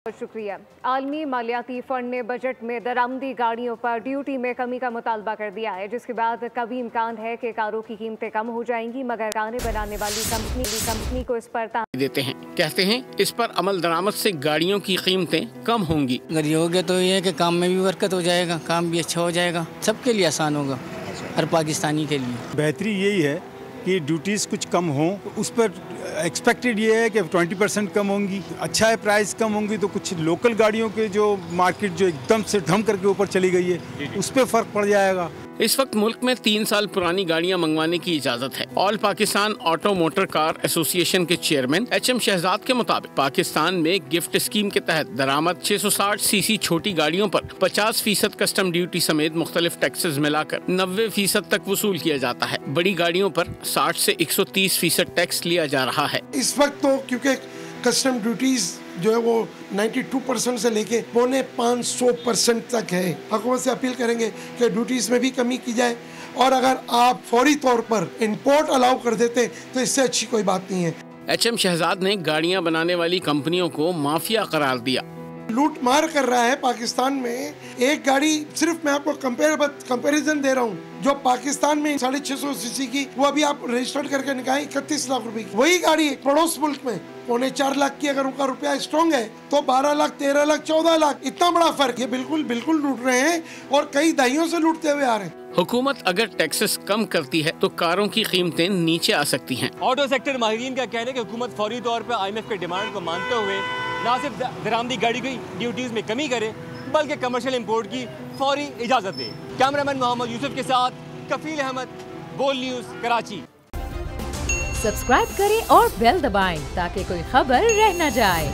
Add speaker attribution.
Speaker 1: शुक्रिया। आलमी मालियाती फंड ने बजट में दरामदी गाड़ियों पर ड्यूटी में कमी का मुतालबा कर दिया है, जिसके बाद कभी इम्कान है कि कारों की कीमतें कम हो जाएंगी, मगर गाने बनाने वाली कंपनी को इस पर
Speaker 2: देते हैं। कहते हैं इस पर अमल दरामद से गाड़ियों की कीमतें कम होंगी।
Speaker 3: अगर ये हो गया तो ये है कि काम में भी बरकत हो जाएगा, काम भी अच्छा हो जाएगा, सबके लिए आसान होगा, हर पाकिस्तानी के लिए।
Speaker 4: बेहतरी यही है कि ड्यूटीज़ कुछ कम हों, उस पर एक्सपेक्टेड ये है कि 20% कम होंगी। अच्छा है, प्राइस कम होंगी तो कुछ लोकल गाड़ियों के जो मार्केट जो एकदम से धम करके ऊपर चली गई है उस पर फ़र्क पड़ जाएगा।
Speaker 2: इस वक्त मुल्क में 3 साल पुरानी गाड़ियां मंगवाने की इजाजत है। All Pakistan auto motor car association के चेयरमैन HM शहजाद के मुताबिक पाकिस्तान में गिफ्ट स्कीम के तहत दरामद 660 सीसी छोटी गाड़ियों पर 50% कस्टम ड्यूटी समेत मुख्तलिफ टैक्सेस मिलाकर 90% तक वसूल किया जाता है। बड़ी गाड़ियों पर 60 से 130% टैक्स लिया जा रहा है।
Speaker 5: इस वक्त तो क्योंकि कस्टम ड्यूटीज जो है वो 92% से लेके 450% तक है। हुकूमत से अपील करेंगे कि ड्यूटीज में भी कमी की जाए, और अगर आप फौरी तौर पर इंपोर्ट अलाउ कर देते तो इससे अच्छी कोई बात नहीं है।
Speaker 2: HM शहजाद ने गाड़ियां बनाने वाली कंपनियों को माफिया करार दिया।
Speaker 5: लूट मार कर रहा है पाकिस्तान में। एक गाड़ी, सिर्फ मैं आपको कंपैरिजन दे रहा हूँ, जो पाकिस्तान में 650 सीसी की, वो अभी आप रजिस्टर्ड करके निकालें 31 लाख रुपए की। वही गाड़ी पड़ोस मुल्क में 4.25 लाख की, अगर उनका रुपया स्ट्रॉन्ग है तो 12 लाख, 13 लाख, 14 लाख, इतना बड़ा फर्क। ये बिल्कुल लूट रहे हैं और कई दहाइयों से लूटते हुए आ रहे हैं।
Speaker 2: हुकूमत अगर टैक्सेस कम करती है तो कारों की कीमतें नीचे आ सकती हैं।
Speaker 6: ऑटो सेक्टर माहिरीन का कहना है कि हुकूमत फौरी तौर पर IMF के डिमांड को मानते हुए न सिर्फ दरामदी गाड़ी की ड्यूटीज में कमी करे, बल्कि कमर्शियल इंपोर्ट की फौरी इजाजत दे। कैमरामैन मोहम्मद यूसुफ के साथ कफील अहमद, बोल न्यूज़, कराची।
Speaker 7: सब्सक्राइब करें और बेल दबाएं ताकि कोई खबर रह न जाए।